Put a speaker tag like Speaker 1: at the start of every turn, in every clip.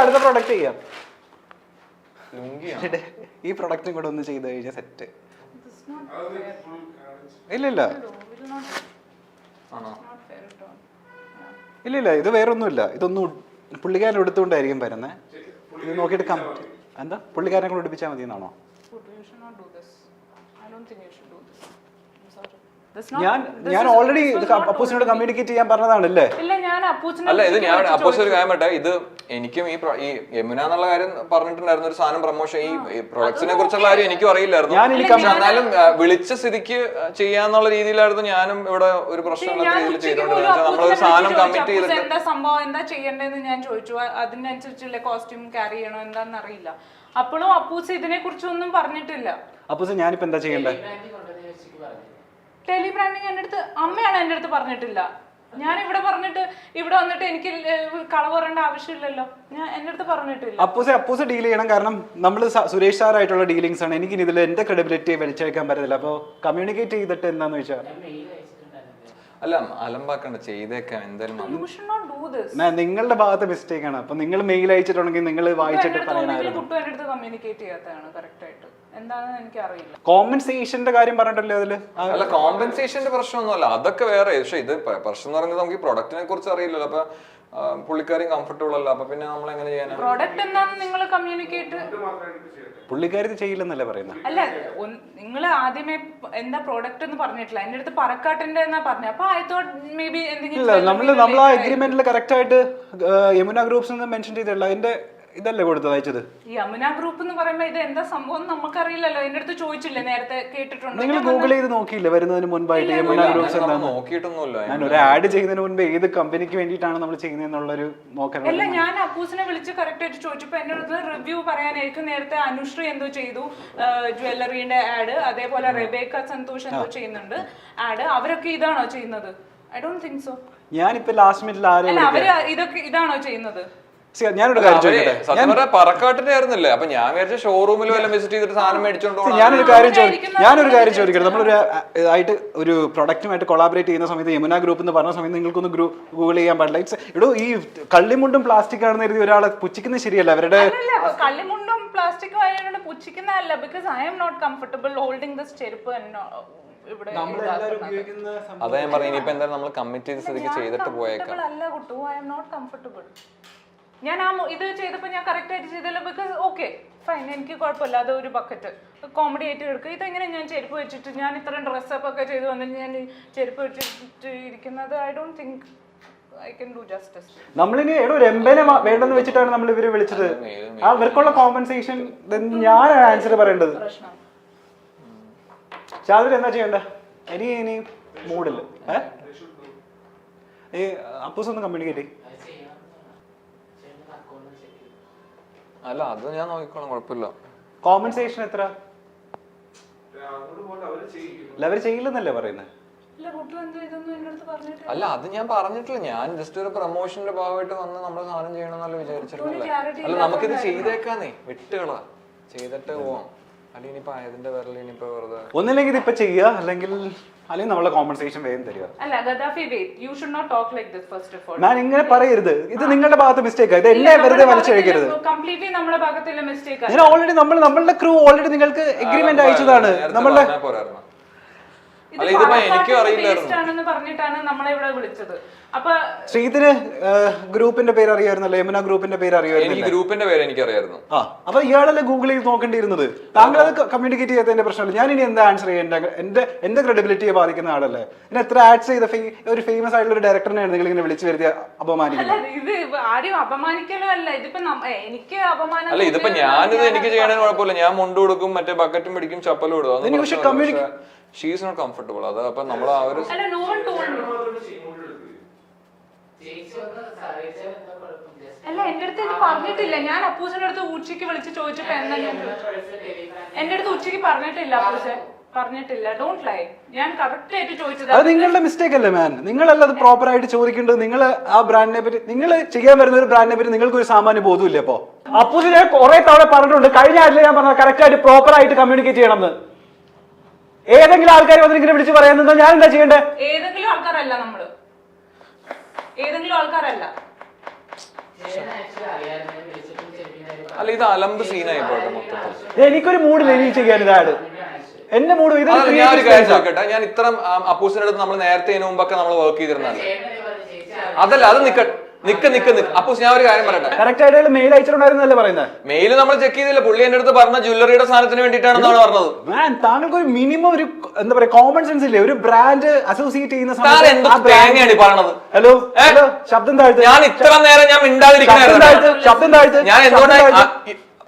Speaker 1: അടുത്ത പ്രൊഡക്റ്റ് ചെയ്യാം. ഈ പ്രൊഡക്റ്റും കൂടെ ഒന്ന് ചെയ്ത് കഴിഞ്ഞാൽ സെറ്റ്. ഇല്ല ഇത് വേറൊന്നുമില്ല. ഇതൊന്നും പുള്ളിക്കാരൻ എടുത്തുകൊണ്ടായിരിക്കും വരുന്നത്. ഇത് നോക്കിയിട്ട് എന്താ പുള്ളിക്കാരനെ കൂടെ ഉടുപ്പിച്ചാൽ മതി എന്നാണോ? ഞാൻ ഓൾറെഡി അപ്പൂസിനോട് കമ്മ്യൂണിക്കേറ്റ് ചെയ്യാൻ പറഞ്ഞതാണല്ലേ.
Speaker 2: അല്ല ഇത് ഞാൻ അപ്പൂസ് ഒരു കാര്യം പറ്റേ, ഇത് എനിക്കും ഈ യമുന എന്നുള്ള കാര്യം പറഞ്ഞിട്ടുണ്ടായിരുന്നു. ഒരു സാധനം പ്രൊമോഷൻ ഈ പ്രൊഡക്ട്സിനെ കുറിച്ചുള്ള കാര്യം എനിക്കും അറിയില്ലായിരുന്നു. എന്നാലും വിളിച്ച സ്ഥിതിക്ക് ചെയ്യാന്നുള്ള രീതിയിലായിരുന്നു ഞാനും ഇവിടെ ഒരു പ്രശ്നമുള്ള രീതിയിൽ ചെയ്തോണ്ടിരുന്നത്. നമ്മളൊരു സാധനം കമ്മിറ്റ് ചെയ്തിട്ട്
Speaker 3: എന്താ സംഭവം എന്താ ചെയ്യേണ്ടതെന്ന് ഞാൻ ചോദിച്ചു. അതിനനുസരിച്ചുള്ള കോസ്റ്റ്യൂം ക്യാരി ചെയ്യണോ എന്താന്ന് അറിയില്ല. അപ്പോഴും അപ്പൂസ് ഇതിനെ കുറിച്ചൊന്നും പറഞ്ഞിട്ടില്ല.
Speaker 1: അപ്പൂസ് ഞാനിപ്പോ എന്താ ചെയ്യണ്ടേ?
Speaker 3: ടെലി ബ്രാൻഡിങ് എന്റെ അടുത്ത് അമ്മയാണ് എന്റെ അടുത്ത് പറഞ്ഞിട്ടില്ല. ഞാൻ ഇവിടെ പറഞ്ഞിട്ട് ഇവിടെ വന്നിട്ട് എനിക്ക് കളവ് പറയേണ്ട ആവശ്യമില്ലല്ലോ. ഞാൻ എന്റെ അടുത്ത് പറഞ്ഞിട്ടില്ല.
Speaker 1: അപ്പൂസ് ഡീൽ ചെയ്യണം. കാരണം നമ്മൾ സുരേഷ് സാറായിട്ടുള്ള ഡീലിംഗ്സ് ആണ്. എനിക്ക് ഇതിൽ എന്റെ ക്രെഡിബിലിറ്റി വലിച്ചെടുക്കാൻ പറ്റത്തില്ല. അപ്പൊ കമ്മ്യൂണിക്കേറ്റ് ചെയ്തിട്ട് എന്താന്ന് വെച്ചാൽ
Speaker 2: അല്ല അലമ്പാക്കണ്ട, ചെയ്തേക്കാം എന്തായാലും.
Speaker 1: നിങ്ങളുടെ ഭാഗത്ത് മിസ്റ്റേക്ക് ആണ്. അപ്പൊ നിങ്ങൾ മെയിൽ അയച്ചിട്ടുണ്ടെങ്കിൽ നിങ്ങൾ വായിച്ചിട്ട് പറയാനായിരുന്നു. കോമ്പൻസേഷന്റെ കാര്യം പറഞ്ഞിട്ടല്ലേ അതില്?
Speaker 2: അല്ല കോമ്പൻസേഷന്റെ പ്രശ്നമൊന്നുമല്ല, അതൊക്കെ വേറെ. പക്ഷെ ഇത് പ്രശ്നം എന്ന് പറയുന്നത് നമുക്ക് ഈ പ്രൊഡക്റ്റിനെ കുറിച്ച് അറിയില്ലല്ലോ. അപ്പൊ പുള്ളിക്കാരും കംഫർട്ടബിൾ അല്ല. അപ്പൊ പിന്നെ നമ്മൾ എങ്ങനെ ചെയ്യാനാ?
Speaker 1: പുള്ളിക്കാരി ചെയ്യില്ലെന്നല്ലേ പറയുന്നത്?
Speaker 3: അല്ല നിങ്ങൾ ആദ്യമേ എന്താ പ്രോഡക്റ്റ് എന്ന് പറഞ്ഞിട്ടില്ല. എന്റെ അടുത്ത് പറക്കാട്ടിന്റെ എന്നാ പറഞ്ഞു. അപ്പൊ ഐ തോട്ട് മേ ബി എന്തെങ്കിലും
Speaker 1: നമ്മൾ ആ അഗ്രിമെന്റിൽ കറക്റ്റ് ആയിട്ട് യമുന ഗ്രൂപ്പ്സ് മെൻഷൻ ചെയ്തിട്ടില്ല. അതിന്റെ ഇതല്ലേ കൊടുത്തത് അയച്ചത്?
Speaker 3: യമന ഗ്രൂപ്പ് എന്ന് പറയുമ്പോ ഇത് എന്താ സംഭവം നമുക്കറിയില്ലല്ലോ. എന്റെ അടുത്ത് ചോദിച്ചില്ലേ, നേരത്തെ കേട്ടിട്ടുണ്ടോ?
Speaker 1: നിങ്ങൾ ഗൂഗിൾ ചെയ്ത് നോക്കിയില്ലേ വരുന്നതിന് മുൻപായിട്ട് യമന ഗ്രൂപ്പ്സ് എന്താണെന്ന്?
Speaker 2: നോക്കിയിട്ടൊന്നുമില്ല.
Speaker 1: ഞാൻ ഒരു ആഡ് ചെയ്യുന്നതിന് മുൻപ് ഏത് കമ്പനിക്ക് വേണ്ടിയിട്ടാണ് നമ്മൾ ചെയ്യുന്നതെന്നുള്ളൊരു നോക്കാൻ.
Speaker 3: അല്ല ഞാൻ അപ്പൂസിനെ വിളിച്ച് കറക്റ്റ് ആയിട്ട് ചോദിച്ചപ്പോ എന്റെ അടുത്ത് റിവ്യൂ പറയാനായിരിക്കും. നേരത്തെ അനുശ്രീ എന്തോ ചെയ്തു ജ്വല്ലറിന്റെ ആഡ്, അതേപോലെ റെബേക്ക സന്തോഷ് എന്തോ ചെയ്യുന്നുണ്ട് ആഡ്. അവരൊക്കെ ഇതാണോ ചെയ്യുന്നത്? I don't think so.
Speaker 1: ഞാനിപ്പോ ലാസ്റ്റ് മിനിറ്റിൽ
Speaker 3: അവര് ഇതൊക്കെ ഇതാണോ ചെയ്യുന്നത്?
Speaker 1: ഞാനൊരു കാര്യം ചോദിക്കട്ടെ.
Speaker 2: പറക്കാട്ടിന്റെ ആയിരുന്നില്ലേ? അപ്പൊ ഞാൻ വിചാരിച്ച ഷോറൂമിൽ വല്ല വിസിറ്റ് ചെയ്തിട്ട് സാധനം മേടിച്ചോണ്ട്
Speaker 1: ഞാനൊരു കാര്യം ചോദിക്കട്ടെ. നമ്മളൊരു ആയിട്ട് ഒരു പ്രൊഡക്റ്റുമായിട്ട് കൊളാബറേറ്റ് ചെയ്യുന്ന സമയത്ത് യമുന ഗ്രൂപ്പ് എന്ന് പറഞ്ഞ സമയത്ത് നിങ്ങൾക്കൊന്ന് ഗൂഗിൾ ചെയ്യാൻ പാടില്ല. ഇടൂ ഈ കള്ളിമുണ്ടും പ്ലാസ്റ്റിക് ആണെന്ന് കരുതി ഒരാളെ പുച്ഛിക്കുന്നത് ശരിയല്ല. അവരുടെ
Speaker 3: കള്ളിമുണ്ടും പ്ലാസ്റ്റിക്കും ആയതുകൊണ്ട് പുച്ഛിക്കുന്നതല്ല. Because I am not comfortable holding this ചെരുപ്പ്.
Speaker 2: അതാ ഞാൻ പറഞ്ഞു, ഇനിയിപ്പോ എന്തായാലും നമ്മൾ കമ്മിറ്റ് ചെയ്ത് സ്ഥിതിക്ക് ചെയ്തിട്ട് പോയേക്കാം.
Speaker 3: ഞാൻ ആ ഇത് ചെയ്തപ്പോ ഞാൻ കറക്റ്റ് ആയിട്ട് ചെയ്തല്ലോ. ബിക്കോസ് ഓക്കെ ഫൈൻ, എനിക്ക് കുഴപ്പമില്ല. അത് ഒരു ബക്കറ്റ് കോമഡി ആയിട്ട് എടുക്കുക. ഇതെങ്ങനെ ഞാൻ ചെരുപ്പ് വെച്ചിട്ട് ഞാൻ ഇത്രയും ഡ്രസ്സപ്പ് ഒക്കെ ചെയ്ത് വന്നിട്ട് ഞാൻ ചെരുപ്പ് വെച്ചിട്ട് ഇരിക്കുന്നത്? I don't think I can do justice.
Speaker 1: നമ്മളിനി രംബനെ വേണ്ടെന്ന് വെച്ചിട്ടാണ് നമ്മൾ ഇവരെ വിളിച്ചത്. ആ ഇവർക്കുള്ള കോമ്പൻസേഷൻ ഞാൻ ആൻസർ പറയേണ്ടത്. ചാതിൽ എന്താ ചെയ്യണ്ട? ഇനി മൂഡില്ല. ഈ അപ്പൂസ് ഒന്ന് കമ്മ്യൂണിക്കേറ്റ്.
Speaker 2: അല്ല അത് ഞാൻ നോക്കിക്കോളാം, കുഴപ്പമില്ല.
Speaker 1: കോമ്പൻസേഷൻ എത്ര? അവർ ചെയ്യില്ലെന്നല്ലേ പറയുന്നത്?
Speaker 2: അല്ല അത് ഞാൻ പറഞ്ഞിട്ടില്ല. ഞാൻ ജസ്റ്റ് ഒരു പ്രൊമോഷന്റെ ഭാഗമായിട്ട് വന്ന് നമ്മൾ സാധനം ചെയ്യണമെന്നല്ല വിചാരിച്ചിട്ടില്ല. അല്ല നമുക്കിത് ചെയ്തേക്കാന്നേ, വിട്ടുകളാ, ചെയ്തിട്ട് പോവാം. അല്ലെങ്കിൽ ഇനിയിപ്പോ അതിന്റെ പേരിൽ ഇനിയിപ്പോ വെറുതെ
Speaker 1: ഒന്നില്ലെങ്കിൽ ഇതിപ്പോ ചെയ്യുക, അല്ലെങ്കിൽ നമ്മളെ കോമ്പൻസേഷൻ വേഗം തരിക. ഞാൻ ഇങ്ങനെ പറയരുത്. ഇത് നിങ്ങളുടെ ഭാഗത്ത് മിസ്റ്റേക്ക്. ഇത് എന്നെ വെറുതെ വലിച്ചഴിക്കരുത്. ഞാൻ ഓൾറെഡി നമ്മളുടെ ക്രൂ ഓൾറെഡി നിങ്ങൾക്ക് എഗ്രിമെന്റ് അയച്ചതാണ്. നമ്മളുടെ ശ്രീധന് ഗ്രൂപ്പിന്റെ പേര് അറിയായിരുന്നല്ലോ, യമുന ഗ്രൂപ്പിന്റെ പേര് അറിയായിരുന്നു.
Speaker 2: ഗ്രൂപ്പിന്റെ പേര് എനിക്ക് അറിയായിരുന്നു.
Speaker 1: അപ്പൊ ഇയാളല്ലേ ഗൂഗിൾ ചെയ്ത് നോക്കേണ്ടിയിരുന്നത്. താങ്കൾ അത് കമ്മ്യൂണിക്കേറ്റ് ചെയ്യാത്തതിന്റെ പ്രശ്നമല്ല. ഞാൻ ഇനി എന്താ ആൻസർ ചെയ്യേണ്ട? എന്റെ ക്രെഡിബിലിറ്റിയെ ബാധിക്കുന്ന ആളല്ലേ. പിന്നെ എത്ര ആഡ്സ് ചെയ്ത ഒരു ഫേമസ് ആയിട്ടുള്ള ഒരു ഡയറക്ടറിനെ നിങ്ങൾ ഇങ്ങനെ വിളിച്ചു വരുത്തി അപമാനിക്കുന്നത്?
Speaker 2: അല്ല ഇതിപ്പോ ഞാനിത് എനിക്ക് ചെയ്യണമെന്ന് കുഴപ്പമില്ല. ഞാൻ മുണ്ട് കൊടുക്കും, മറ്റേ ബക്കറ്റും പിടിക്കും, ചപ്പലും ഇടും. She is not comfortable. അത് അപ്പൊ നമ്മൾ ആ ഒരു
Speaker 3: അല്ല എന്റെ അടുത്ത് ഇത് പറഞ്ഞിട്ടില്ല. ഞാൻ അപ്പൂസിന്റെ അടുത്ത് ഉച്ചയ്ക്ക് വിളിച്ച് ചോദിച്ചപ്പോ എന്റെ അടുത്ത് ഉച്ചയ്ക്ക് പറഞ്ഞിട്ടില്ല. അപ്പൂസ് പറഞ്ഞിട്ടില്ല. Don't lie. ഞാൻ കറക്റ്റ് ആയിട്ട് ചോദിച്ചത്.
Speaker 1: അത് നിങ്ങളുടെ മിസ്റ്റേക്ക് അല്ലേ മാൻ? നിങ്ങളല്ല അത് പ്രോപ്പർ ആയിട്ട് ചോദിക്കേണ്ടത്. നിങ്ങൾ ആ ബ്രാൻഡിനെ പറ്റി, നിങ്ങൾ ചെയ്യാൻ വരുന്ന ഒരു ബ്രാൻഡിനെ പറ്റി നിങ്ങൾക്ക് ഒരു സാമാന്യ ബോധമില്ല. അപ്പൊ അപ്പൂസ് ഞാൻ കുറെ തവണ പറഞ്ഞിട്ടുണ്ട്. കഴിഞ്ഞ ആഴ്ച ഞാൻ പറഞ്ഞത് കറക്റ്റ് ആയിട്ട് പ്രോപ്പർ ആയിട്ട് കമ്മ്യൂണിക്കേറ്റ് ചെയ്യണമെന്ന്. ഏതെങ്കിലും ആൾക്കാർ വന്നിങ്ങനെ വിളിച്ച് പറയാൻ ഞാൻ എന്താ ചെയ്യണ്ടേ?
Speaker 3: ഏതെങ്കിലും ആൾക്കാരല്ല.
Speaker 2: അല്ല ഇത് അലമ്പ് സീനായി പോട്ടെ മൊത്തത്തിൽ.
Speaker 1: എനിക്കൊരു മൂഡില്ല ഇനി ചെയ്യാൻ ഇതാണ് എന്റെ മൂഡ്. ഇത്
Speaker 2: ഞാൻ ഒരു കാര്യം ചോദിക്കട്ടെ, ഞാൻ ഇത്തരം അപ്പൂസിന്റെ അടുത്ത് നമ്മൾ നേരത്തെ ഇതിനു മുമ്പൊക്കെ നമ്മൾ വർക്ക് ചെയ്തിരുന്നല്ലേ? അതല്ല, അത് നിക്ക് അപ്പൂസ്, ഞാൻ ഒരു കാര്യം പറയട്ടെ.
Speaker 1: കറക്റ്റ് ആയിട്ട് മെയിൽ അയച്ചിട്ടുണ്ടായിരുന്നല്ലേ പറയുന്നത്?
Speaker 2: മെയിൽ നമ്മൾ ചെക്ക് ചെയ്തില്ല. പുള്ളി എന്റെ അടുത്ത് പറഞ്ഞ ജ്വല്ലറിയുടെ സാധനത്തിന് വേണ്ടിയിട്ടാണെന്നാണ് പറഞ്ഞത്.
Speaker 1: താങ്കൾക്ക് ഒരു മിനിമം ഒരു എന്താ പറയാ കോമൺ സെൻസ് ഇല്ലേ? ഒരു ബ്രാൻഡ് അസോസിയേറ്റ് ചെയ്യുന്ന
Speaker 2: തേങ്ങയാണ് പറഞ്ഞത്.
Speaker 1: ഹലോ ഹലോ, ശബ്ദം താഴ്ത്ത്.
Speaker 2: ഞാൻ ഇത്ര നേരം ഞാൻ മിണ്ടാതിരിക്കണായിരുന്നു.
Speaker 1: ശബ്ദം താഴ്ത്ത്.
Speaker 2: ഞാൻ എന്തുകൊണ്ടാണ്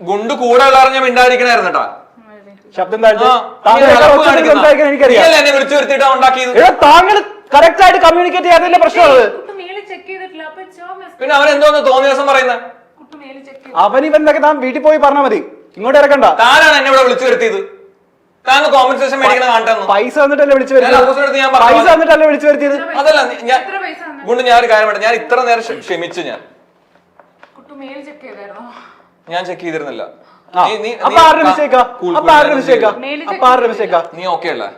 Speaker 2: ഗുണ്ട് കൂടെ ഉള്ളവരെ ഞാൻ മിണ്ടാതിരിക്കണായിരുന്നു കേട്ടാ.
Speaker 1: ശബ്ദം താഴ്ത്ത്.
Speaker 2: എനിക്കറിയാം എന്നെ വിളിച്ചു വരുത്തിയിട്ടാ ഉണ്ടാക്കിയത്.
Speaker 1: താങ്കൾ കറക്റ്റ് ആയിട്ട് കമ്മ്യൂണിക്കേറ്റ് ചെയ്യാത്തതിന്റെ പ്രശ്നമാണ്.
Speaker 2: പിന്നെ അവൻ എന്തോന്ന് തോന്നിയ ദിവസം പറയുന്നത്?
Speaker 1: അവനിവന്തൊക്കെ താൻ വീട്ടിൽ പോയി പറഞ്ഞാൽ മതി, ഇങ്ങോട്ട് ഇറക്കണ്ട.
Speaker 2: താനാണ് എന്നെ ഇവിടെ വിളിച്ചു വരുത്തിയത്. താങ്കൾ കോമ്പൻസേഷൻ മേടിക്കണ കാണട്ടെന്ന്.
Speaker 1: പൈസ തന്നിട്ടല്ലേ വിളിച്ചു വരുത്തിയത്? പൈസ തന്നിട്ടല്ലേ വിളിച്ചു വരുത്തിയത്?
Speaker 2: അതല്ല കൊണ്ട് ഞാൻ ഒരു കാര്യം പറയട്ടെ, ഞാൻ ഇത്ര നേരം ക്ഷമിച്ചു. ഞാൻ ചെക്ക് ചെയ്തിരുന്നില്ല. നീ ഓക്കെ അല്ലേ?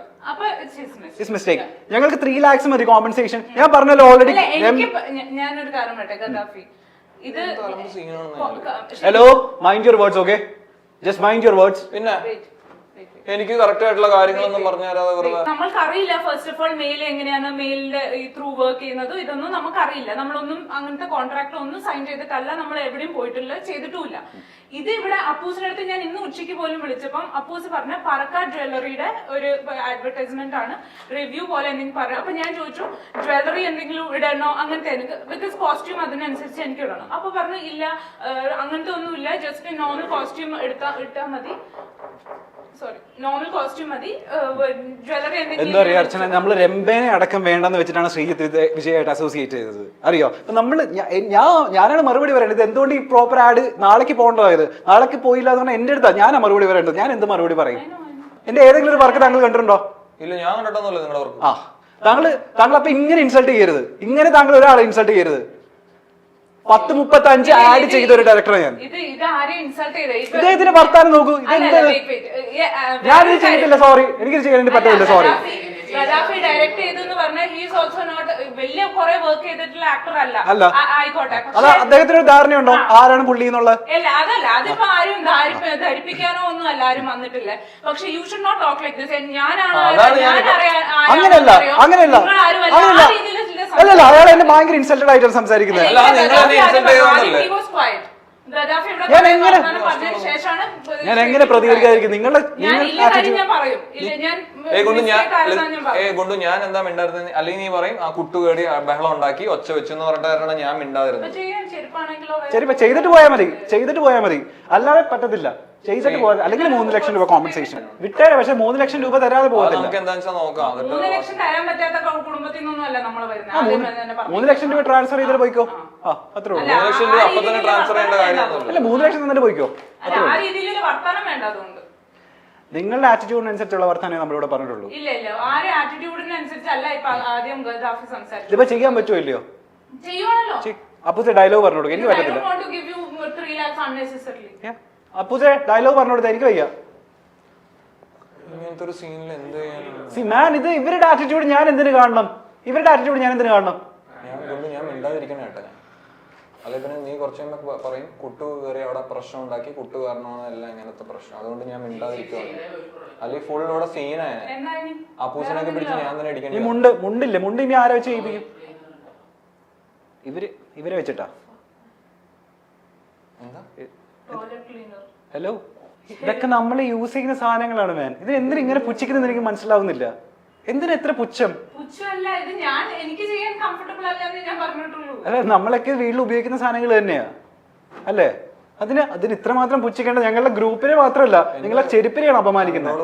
Speaker 1: ഞങ്ങൾക്ക് 3 lakhs മതി കോമ്പൻസേഷൻ. ഞാൻ പറഞ്ഞല്ലോ ഓൾറെഡി.
Speaker 3: ഞാനൊരു കാര്യം പറയട്ടെ ഗദ്ദാഫി, ഇത്
Speaker 1: hello, mind your words. Okay, just mind your words.
Speaker 2: പിന്നെ എനിക്ക് കറക്റ്റ് ആയിട്ടുള്ള കാര്യങ്ങളൊന്നും പറഞ്ഞു തരാതെ വെറുതെ.
Speaker 3: നമ്മൾക്കറിയില്ല ഫസ്റ്റ് ഓഫ് ഓൾ മെയിൽ എങ്ങനെയാണ് മെയിലിന്റെ ഈ ത്രൂ വർക്ക് ചെയ്യുന്നത്, ഇതൊന്നും നമുക്കറിയില്ല. നമ്മളൊന്നും അങ്ങനത്തെ കോൺട്രാക്ട് ഒന്നും സൈൻ ചെയ്തിട്ടല്ല, നമ്മൾ എവിടെയും പോയിട്ടില്ല, ചെയ്തിട്ടുമില്ല. ഇത് ഇവിടെ അപ്പൂസിന്റെ അടുത്ത് ഞാൻ ഇന്ന് ഉച്ചയ്ക്ക് പോലും വിളിച്ചപ്പം അപ്പൂസ് പറഞ്ഞ പാലക്കാട് ജ്വല്ലറിയുടെ ഒരു അഡ്വർടൈസ്മെന്റ് ആണ്, റിവ്യൂ പോലെ എന്തെങ്കിലും പറഞ്ഞു. അപ്പൊ ഞാൻ ചോദിച്ചു ജ്വല്ലറി എന്തെങ്കിലും ഇടണോ അങ്ങനത്തെ, എനിക്ക് ബിക്കോസ് കോസ്റ്റ്യൂം അതിനനുസരിച്ച് എനിക്ക് ഇടണം. അപ്പൊ പറഞ്ഞു ഇല്ല അങ്ങനത്തെ ഒന്നും ഇല്ല, ജസ്റ്റ് നോർമൽ കോസ്റ്റ്യൂം ഇട്ടാൽ മതി. സോറി, നോർമൽ കോസ്റ്റ്യൂം മതി, ജ്വല്ലറി
Speaker 1: എന്താ പറയാ അർച്ചന, നമ്മള് രംഭേനെ അടക്കം വേണ്ടെന്ന് വെച്ചിട്ടാണ് ശ്രീജിത്ത് ഇത് വിജയമായിട്ട് അസോസിയേറ്റ് ചെയ്തത്, അറിയോ? അപ്പൊ നമ്മള് ഞാനാണ് മറുപടി പറയേണ്ടത്. എന്തുകൊണ്ട് ഈ പ്രോപ്പർ ആഡ് നാളേക്ക് പോകേണ്ടതായത്? നാളേക്ക് പോയില്ല എന്ന് പറഞ്ഞാൽ എന്റെ അടുത്താ ഞാനാ മറുപടി പറയേണ്ടത്. ഞാൻ എന്ത് മറുപടി പറയും? എന്റെ ഏതെങ്കിലും ഒരു വർക്ക് താങ്കൾ കണ്ടിട്ടുണ്ടോ?
Speaker 2: ഇല്ല, ഞാൻ കണ്ടിട്ടൊന്നുമില്ല നിങ്ങളുടെ വർക്ക്.
Speaker 1: താങ്കൾ അപ്പൊ ഇങ്ങനെ ഇൻസൾട്ട് ചെയ്യരുത്, ഇങ്ങനെ താങ്കൾ ഒരാളെ ഇൻസൾട്ട് ചെയ്യരുത്. 10:35 ആഡ് ചെയ്ത ഒരു ഡയറക്ടറെ ഞാൻ. ഇദ്ദേഹത്തിന്റെ വർത്താനം നോക്കൂ. ഞാൻ ഇത് ചെയ്തിട്ടില്ല, സോറി, എനിക്കിത് ചെയ്യാൻ പറ്റില്ല, സോറി.
Speaker 3: ഡയറക്ട് ചെയ്തെന്ന് പറഞ്ഞാൽ ഹീസ് ഓൾസോ നോട്ട് വലിയ കുറെ വർക്ക് ചെയ്തിട്ടുള്ള ആക്ടർ അല്ല. ആയിക്കോട്ടെ,
Speaker 1: അല്ല അദ്ദേഹത്തിന് ഒരു ധാരണയുണ്ടോ ആരാണ് പുള്ളി എന്നുള്ള?
Speaker 3: അതല്ല, അതിപ്പോ ആരും ധരിപ്പിക്കാനോ ഒന്നും അല്ല, ആരും വന്നിട്ടില്ല. പക്ഷെ you should not talk like this.
Speaker 1: അങ്ങനെയല്ല അല്ലല്ല, അയാൾ എന്നെ ഭയങ്കര ഇൻസൾട്ടഡ് ആയിട്ടാണ് സംസാരിക്കുന്നത്. ഞാൻ എങ്ങനെ പ്രതികരിക്കാതിരിക്കും?
Speaker 2: കൊണ്ട് ഞാൻ എന്താ മിണ്ടായിരുന്നത്? അല്ലെങ്കിൽ നീ പറയും ആ കുട്ടുകേടി ബഹളം ഉണ്ടാക്കി ഒച്ച വെച്ചെന്ന് പറഞ്ഞിട്ടാണ് ഞാൻ മിണ്ടാതിരുന്നത്.
Speaker 1: ശരി, ചെയ്തിട്ട് പോയാൽ മതി, അല്ലാതെ പറ്റത്തില്ല. ചെയ്തിട്ട് പോകാൻ, അല്ലെങ്കിൽ 3 ലക്ഷം രൂപ കോമ്പൻസേഷൻ വിട്ടേരെ. പക്ഷെ 3 ലക്ഷം രൂപ തരാതെ പോകത്തില്ല. 3 ലക്ഷം രൂപ ട്രാൻസ്ഫർ ചെയ്തിട്ട് പോയിക്കോ. അത്രേ ഉള്ളൂ.
Speaker 2: 3 ലക്ഷം രൂപ അപ്പൊ തന്നെ ട്രാൻസ്ഫർ ചെയ്യേണ്ട കാര്യമൊന്നുമില്ല.
Speaker 1: അല്ല, 3 ലക്ഷം തന്നെ പോയിക്കോ. നിങ്ങളുടെ ആറ്റിറ്റ്യൂഡിനനുസരിച്ചുള്ള വർത്താനേ നമ്മളിവിടെ പറഞ്ഞിട്ടുള്ളൂ. ഇതിപ്പോ ചെയ്യാൻ പറ്റുമോ ഇല്ലയോ? അപ്പൂസെ ഡയലോഗ് പറഞ്ഞോളൂ, എനിക്ക് പറ്റത്തില്ല. അപ്പൂസെ ഡയലോഗ് പറഞ്ഞോളൂ, എനിക്ക് വയ്യ. ഇത് ഇവരുടെ ആറ്റിറ്റ്യൂഡ് ഞാൻ എന്തിനു കാണണം?
Speaker 2: ഞാൻ മിണ്ടാതിരിക്കണേ കേട്ടോ. അല്ലെ പിന്നെ നീ കുറച്ച് പറയും കുട്ടു കയറി അവിടെ പ്രശ്നം ഉണ്ടാക്കി, കുട്ടു കാരണമാണ് എല്ലാം ഇങ്ങനത്തെ പ്രശ്നം, അതുകൊണ്ട് ഞാൻ മിണ്ടാതിരിക്കുവാണ്. അല്ലെങ്കിൽ ഫുൾ ഇവിടെ സീനായ അപ്പൂസിനൊക്കെ പിടിച്ച് ഞാൻ തന്നെ അടിക്കണേ.
Speaker 1: മുണ്ട് ഇനി ആരെ വെച്ച് ചെയ്യിപ്പിക്കും? ഇവരെ വെച്ചിട്ടാ? ഹലോ, ഇതൊക്കെ നമ്മൾ യൂസ് ചെയ്യുന്ന സാധനങ്ങളാണ് മാൻ. ഇത് എന്തിനാ ഇങ്ങനെ പുച്ഛിക്കുന്നത് എനിക്ക് മനസ്സിലാവുന്നില്ല. എന്തിനാ എത്ര പുച്ഛം? അല്ല, നമ്മളൊക്കെ വീട്ടിൽ ഉപയോഗിക്കുന്ന സാധനങ്ങൾ തന്നെയാ അല്ലേ? അതിന് ഇത്രമാത്രം പുച്ഛിക്കേണ്ട ഞങ്ങളുടെ ഗ്രൂപ്പിനെ മാത്രമല്ല, നിങ്ങളെ ചെരുപ്പിനെയാണ് അപമാനിക്കുന്നത്.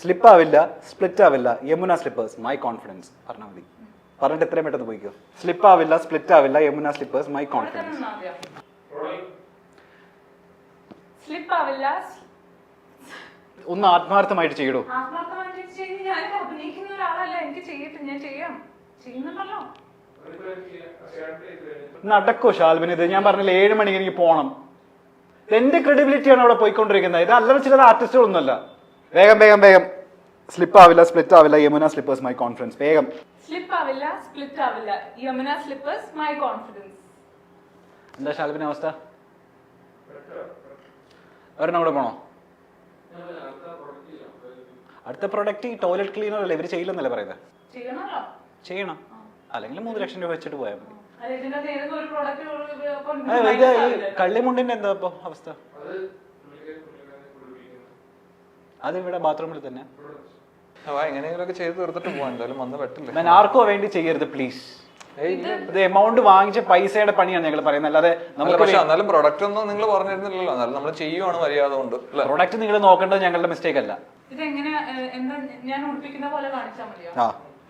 Speaker 1: സ്ലിപ്പ് ആവില്ല, സ്പ്ലിറ്റ് ആവില്ല. യമുന സ്ലിപ്പേഴ്സ്, മൈ കോൺഫിഡൻസ് പറഞ്ഞാൽ മതി. പറഞ്ഞിട്ട് എത്രയും പെട്ടെന്ന് പോയിക്കോ. സ്ലിപ്പ് ആവില്ല, സ്പ്ലിറ്റ് ആവില്ല. Yamuna slippers, my confidence. ഒന്ന് ആത്മാർത്ഥമായിട്ട് ചെയ്യടോ. നടക്കോ ഷാൽബിന്? ഇത് ഞാൻ പറഞ്ഞില്ല, 7 മണിക്ക് എനിക്ക് പോണം. എന്റെ ക്രെഡിബിലിറ്റിയാണ് അവിടെ പോയിക്കൊണ്ടിരിക്കുന്നത്. ഇത് അല്ലറ ചില ആർട്ടിസ്റ്റുകളൊന്നുമല്ല. വേഗം സ്ലിപ്പ് ആവില്ല, സ്പ്ലിറ്റ് ആവില്ല. Yamuna slippers my confidence. വേഗം.
Speaker 3: സ്ലിപ്പ് ആവില്ല, സ്പ്ലിറ്റ് ആവില്ല. Yamuna slippers my confidence.
Speaker 1: എന്താ ശാൽബിന്റെ അവസ്ഥ? ഒരെണ്ണം കൂടെ പോണോ? അടുത്ത പ്രൊഡക്റ്റ് ഈ ടോയ്ലറ്റ് ക്ലീനർ അല്ലേ? ഇവര് ചെയ്യില്ലെന്നല്ലേ പറയുന്നത്? ചെയ്യണം. അല്ലെങ്കിൽ 3 ലക്ഷം രൂപ വെച്ചിട്ട് പോയാൽ മതി. ഇത് ഈ കള്ളിമുണ്ടിന്റെ എന്താ ഇപ്പൊ അവസ്ഥ? അത് ഇവിടെ ബാത്റൂമിൽ തന്നെ.
Speaker 2: എങ്ങനെയെങ്കിലൊക്കെ ചെയ്ത് തീർത്തിട്ട് പോവാൻ. എന്തായാലും വന്ന് പറ്റില്ല.
Speaker 1: ഞാൻ ആർക്കോ വേണ്ടി ചെയ്യരുത് പ്ലീസ്. ഇത് എമൗണ്ട് വാങ്ങിച്ച പൈസയുടെ പണിയാണ് ഞങ്ങൾ പറയുന്നത്, അല്ലാതെ നമുക്ക്.
Speaker 2: പക്ഷെ എന്നാലും പ്രൊഡക്റ്റ് ഒന്നും നിങ്ങൾ പറഞ്ഞിരുന്നില്ലല്ലോ. എന്നാലും നമ്മൾ ചെയ്യുവാണ് മര്യാദ കൊണ്ട്.
Speaker 1: പ്രൊഡക്റ്റ് നിങ്ങൾ നോക്കേണ്ടത് ഞങ്ങളുടെ മിസ്റ്റേക്ക് അല്ല.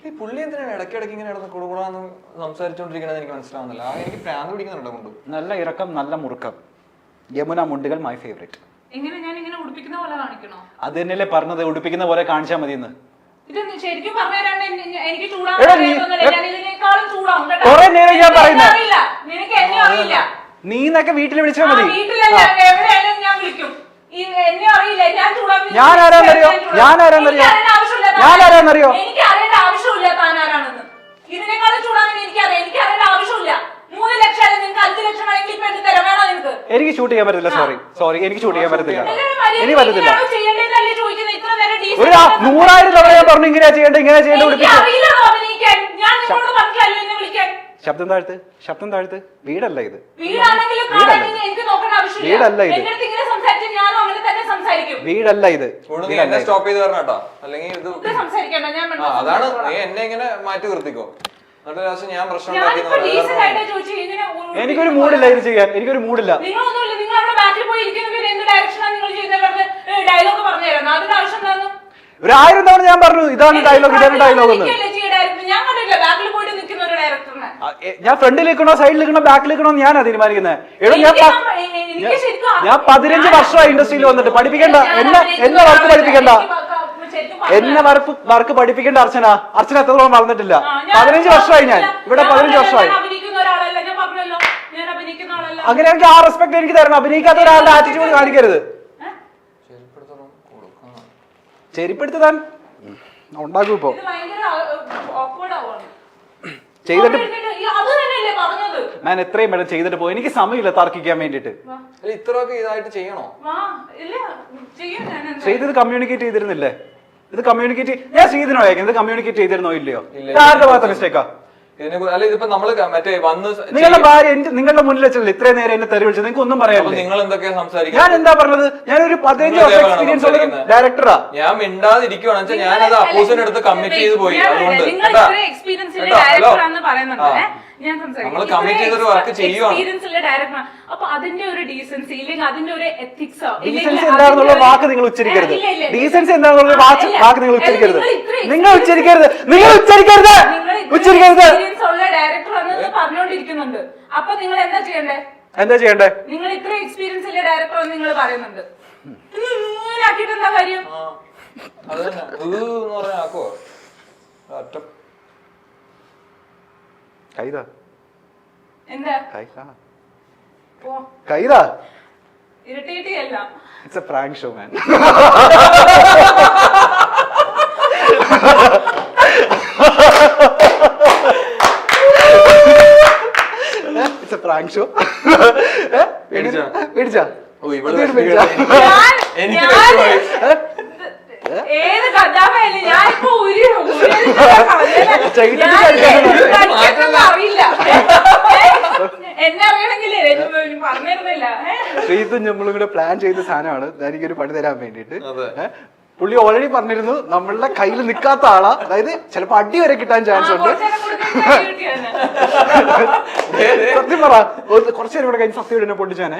Speaker 2: ഈ പുള്ളി എന്തിനാണ് ഇടയ്ക്കിടയ്ക്ക് ഇങ്ങനെ കൂടുകൂടാന്ന് സംസാരിച്ചോണ്ടിരിക്കണെന്ന് എനിക്ക് മനസ്സിലാവുന്നില്ല. എനിക്ക് പ്രാന്ത് പിടിക്കുന്നുണ്ടോ കൊണ്ട്. നല്ല
Speaker 1: ഇറക്കം, നല്ല മുറുക്കം. യമുന മുണ്ടുകൾ മൈ ഫേവറേറ്റ്. അത് തന്നെയല്ലേ പറഞ്ഞത്, ഉടുപ്പിക്കുന്ന പോലെ കാണിച്ചാൽ മതി എന്ന്. കൊറേ നേരം ഞാൻ പറയുന്നത്. നീ എന്നൊക്കെ വീട്ടിൽ വിളിച്ചാൽ മതി. ഞാൻ ആരാന്നറിയോ? എനിക്ക് ഷൂട്ട് ചെയ്യാൻ പറ്റില്ല. സോറി എനിക്ക് ഷൂട്ട് ചെയ്യാൻ പറ്റത്തില്ല. എനിക്ക് പറ്റത്തില്ല. ഒരു 100,000 തവണ ഞാൻ പറഞ്ഞു ഇങ്ങനെയാ ചെയ്യേണ്ട, ഇങ്ങനെ ചെയ്യേണ്ട. ശബ്ദം താഴ്ത്ത്. വീടല്ല ഇത്. വീടല്ല ഇത്.
Speaker 2: സ്റ്റോപ്പ് ചെയ്ത് പറഞ്ഞാട്ടോ. അല്ലെങ്കിൽ അതാണ് നീ എന്നെ ഇങ്ങനെ മാറ്റി നിർത്തിക്കോ. ഞാൻ പ്രശ്നം
Speaker 1: എനിക്കൊരു മൂഡില്ല ഇത് ചെയ്യാൻ. എനിക്കൊരു മൂഡില്ല. ഒരു 1000 തവണ ഞാൻ പറഞ്ഞു ഇതാണ് ഡയലോഗ്, ഇതാണ് ഡയലോഗ് എന്ന്. ഞാൻ ഫ്രണ്ടിൽ നിൽക്കണോ സൈഡിൽ നിൽക്കണോ ബാക്കിൽ നിൽക്കണോ ഞാനാ തീരുമാനിക്കുന്നത്. ഞാൻ 15 വർഷമായി ഇൻഡസ്ട്രിയിൽ വന്നിട്ട്. പഠിപ്പിക്കണ്ട എന്നെ വർക്ക് പഠിപ്പിക്കണ്ട. എന്നെ വർക്ക് പഠിപ്പിക്കേണ്ട അർച്ചന എത്രത്തോളം വളർന്നിട്ടില്ല. 15 വർഷമായി ഞാൻ ഇവിടെ. 15 വർഷമായി. അങ്ങനെയാണെങ്കിൽ ആ റെസ്പെക്ട് എനിക്ക് തരണം. അഭിനയിക്കാത്ത ഒരാളുടെ ആറ്റിറ്റ്യൂഡ് കാണിക്കരുത്. ചെരിപ്പെടുത്താൻ ഉണ്ടാക്കും. ഇപ്പൊ ചെയ്തിട്ട് ഞാൻ എത്രയും വേണം ചെയ്തിട്ട് പോയി. എനിക്ക് സമയമില്ല തർക്കിക്കാൻ വേണ്ടിട്ട്.
Speaker 2: ഇത്രയൊക്കെ ഇതായിട്ട് ചെയ്യണോ?
Speaker 1: ചെയ്തത് കമ്മ്യൂണിക്കേറ്റ് ചെയ്തിരുന്നില്ലേ? ഇത് കമ്മ്യൂണിക്കേറ്റ് ഞാൻ ചെയ്തിരുന്നോ? ഇത് കമ്മ്യൂണിക്കേറ്റ് ചെയ്തിരുന്നോ ഇല്ലയോ? ആരുടെ ഭാഗത്ത് മിസ്റ്റേക്കാ?
Speaker 2: ഇതിപ്പോ നമ്മള് മറ്റേ വന്ന്
Speaker 1: നിങ്ങളുടെ ഭാര്യ നിങ്ങളുടെ മുന്നിൽ വെച്ചല്ലേ ഇത്രയും നേരം എന്നെ തെറി വിളിച്ചത്? നിങ്ങൾക്ക് ഒന്നും പറയാനില്ല.
Speaker 2: നിങ്ങൾ എന്തൊക്കെയാ സംസാരിക്കുക?
Speaker 1: ഞാൻ എന്താ പറഞ്ഞത്? ഞാനൊരു 15 വർഷം എക്സ്പീരിയൻസ് ഉള്ള ഡയറക്ടറാ.
Speaker 2: ഞാൻ മിണ്ടാതിരിക്കുവാണെന്ന് വെച്ചാൽ ഞാനത് അപ്പൂസിന്റെ അടുത്ത് കമ്മിറ്റ് ചെയ്ത് പോയി. അതുകൊണ്ട് നമ്മൾ കമ്മിറ്റ് ചെയ്തൊരു വർക്ക് ചെയ്യുവാണ്.
Speaker 3: അപ്പൊ അതിന്റെ ഒരു ഡീസൻസി ഇല്ലെങ്കിൽ അതിന്റെ ഒരു എത്തിക്സോ.
Speaker 1: ഡീസൻസി എന്താണെന്നുള്ള വാക്ക് നിങ്ങൾ ഉച്ചരിക്കരുത്. ഡീസൻസി എന്താണെന്നുള്ള വാക്ക് നിങ്ങൾ ഉച്ചരിക്കരുത്. നിങ്ങൾ ഉച്ചരിക്കരുത്.
Speaker 3: ഡയറക്ടർ പറഞ്ഞുകൊണ്ടിരിക്കുന്നുണ്ട്. അപ്പൊ നിങ്ങൾ എന്താ ചെയ്യണ്ടേ? നിങ്ങൾ ഇത്ര എക്സ്പീരിയൻസ് ഉള്ള ഡയറക്ടർ നിങ്ങൾ പറയുന്നുണ്ട്. ആക്കിയിട്ട് എന്താ കാര്യം?
Speaker 1: എന്താ
Speaker 3: ഇറിറ്റേറ്റിയല്ല.
Speaker 1: It's a prank show, man. It's a prank show. പേടിച്ചാ?
Speaker 3: ഏത് കഥാപാത്രമല്ലേ ഞാനിപ്പോ അറിയില്ല. എന്നെ അറിയണമെങ്കിലേ പറഞ്ഞിരുന്നില്ല.
Speaker 1: ശ്രീതും നമ്മളും കൂടെ പ്ലാൻ ചെയ്ത സാധനമാണ് എനിക്കൊരു പണി തരാൻ വേണ്ടിട്ട്. പുള്ളി ഓൾറെഡി പറഞ്ഞിരുന്നു നമ്മളുടെ കയ്യിൽ നിൽക്കാത്ത ആളാ. അതായത് ചിലപ്പോ അടി വരെ കിട്ടാൻ ചാൻസ് ഉണ്ട്. സത്യം പറ, കുറച്ചു നേരം കൂടെ കഴിഞ്ഞ് സത്യയോട് എന്നെ പൊട്ടിച്ചാനെ.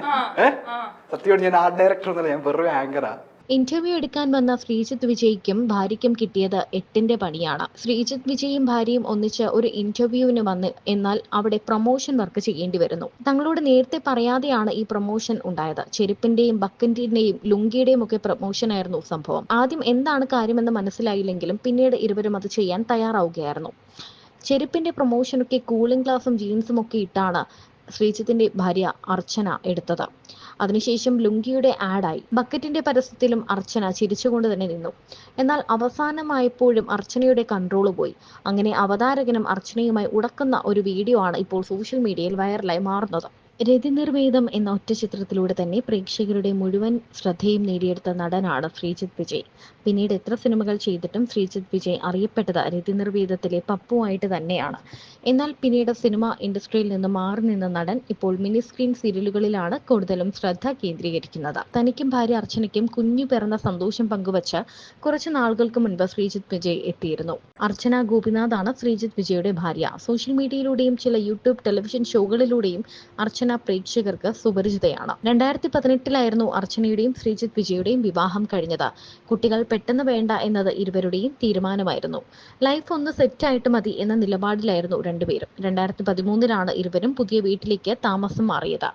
Speaker 1: സത്യയോട് ഞാൻ ആർട്ട് ഡയറക്ടർ എന്നല്ല, ഞാൻ വെറും ആങ്കറാ.
Speaker 4: ഇന്റർവ്യൂ എടുക്കാൻ വന്ന ശ്രീജിത്ത് വിജയ്ക്കും ഭാര്യയ്ക്കും കിട്ടിയത് 8ന്റെ പണിയാണ്. ശ്രീജിത്ത് വിജയും ഭാര്യയും ഒന്നിച്ച് ഒരു ഇന്റർവ്യൂവിന് വന്ന് എന്നാൽ അവിടെ പ്രൊമോഷൻ വർക്ക് ചെയ്യേണ്ടി വരുന്നു. തങ്ങളോട് നേരത്തെ പറയാതെയാണ് ഈ പ്രൊമോഷൻ ഉണ്ടായത്. ചെരുപ്പിന്റെയും ബക്കറ്റിന്റെയും ലുങ്കിയുടെയും ഒക്കെ പ്രൊമോഷൻ ആയിരുന്നു സംഭവം. ആദ്യം എന്താണ് കാര്യമെന്ന് മനസ്സിലായില്ലെങ്കിലും പിന്നീട് ഇരുവരും അത് ചെയ്യാൻ തയ്യാറാവുകയായിരുന്നു. ചെരുപ്പിന്റെ പ്രൊമോഷനൊക്കെ കൂളിംഗ് ഗ്ലാസും ജീൻസും ഒക്കെ ഇട്ടാണ് ശ്രീജിത്തിന്റെ ഭാര്യ അർച്ചന എടുത്തത്. അതിനുശേഷം ലുങ്കിയുടെ ആഡായി. ബക്കറ്റിന്റെ പരസ്യത്തിലും അർച്ചന ചിരിച്ചുകൊണ്ട് തന്നെ നിന്നു. എന്നാൽ അവസാനമായപ്പോഴും അർച്ചനയുടെ കൺട്രോൾ പോയി. അങ്ങനെ അവതാരകനും അർച്ചനയുമായി ഉടക്കുന്ന ഒരു വീഡിയോ ആണ് ഇപ്പോൾ സോഷ്യൽ മീഡിയയിൽ വൈറലായി മാറുന്നത്. രതിനിർവേദം എന്ന ഒറ്റ ചിത്രത്തിലൂടെ തന്നെ പ്രേക്ഷകരുടെ മുഴുവൻ ശ്രദ്ധയും നേടിയെടുത്ത നടനാണ് ശ്രീജിത്ത് വിജയ്. പിന്നീട് എത്ര സിനിമകൾ ചെയ്തിട്ടും ശ്രീജിത്ത് വിജയ് അറിയപ്പെട്ടത് രതിനിർവേദത്തിലെ പപ്പുവായിട്ട് തന്നെയാണ്. എന്നാൽ പിന്നീട് സിനിമ ഇൻഡസ്ട്രിയിൽ നിന്ന് മാറി നിന്ന നടൻ ഇപ്പോൾ മിനി സ്ക്രീൻ സീരിയലുകളിലാണ് കൂടുതലും ശ്രദ്ധ കേന്ദ്രീകരിക്കുന്നത്. തനിക്കും ഭാര്യ അർച്ചനയ്ക്കും കുഞ്ഞു പിറന്ന സന്തോഷം പങ്കുവച്ച് കുറച്ച് നാളുകൾക്ക് മുൻപ് ശ്രീജിത്ത് വിജയ് എത്തിയിരുന്നു. അർച്ചന ഗോപിനാഥാണ് ശ്രീജിത്ത് വിജയുടെ ഭാര്യ. സോഷ്യൽ മീഡിയയിലൂടെയും ചില യൂട്യൂബ് ടെലിവിഷൻ ഷോകളിലൂടെയും അർച്ചന പ്രേക്ഷകർക്ക് സുപരിചിതയാണ്. 2018 അർച്ചനയുടെയും ശ്രീജിത്ത് വിജയുടെയും വിവാഹം കഴിഞ്ഞത്. കുട്ടികൾ പെട്ടെന്ന് വേണ്ട എന്നത് ഇരുവരുടെയും തീരുമാനമായിരുന്നു. ലൈഫ് ഒന്ന് സെറ്റായിട്ട് മതി എന്ന നിലപാടിലായിരുന്നു രണ്ടുപേരും. 2013 ഇരുവരും പുതിയ വീട്ടിലേക്ക് താമസം മാറിയത്.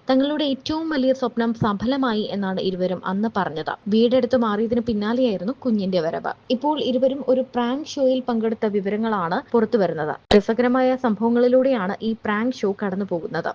Speaker 4: തങ്ങളുടെ ഏറ്റവും വലിയ സ്വപ്നം സഫലമായി എന്നാണ് ഇരുവരും അന്ന് പറഞ്ഞത്. വീടെടുത്ത് മാറിയതിന് പിന്നാലെയായിരുന്നു കുഞ്ഞിന്റെ വരവ്. ഇപ്പോൾ ഇരുവരും ഒരു പ്രാങ്ക് ഷോയിൽ പങ്കെടുത്ത വിവരങ്ങളാണ് പുറത്തുവരുന്നത്. രസകരമായ സംഭവങ്ങളിലൂടെയാണ് ഈ പ്രാങ്ക് ഷോ കടന്നു പോകുന്നത്.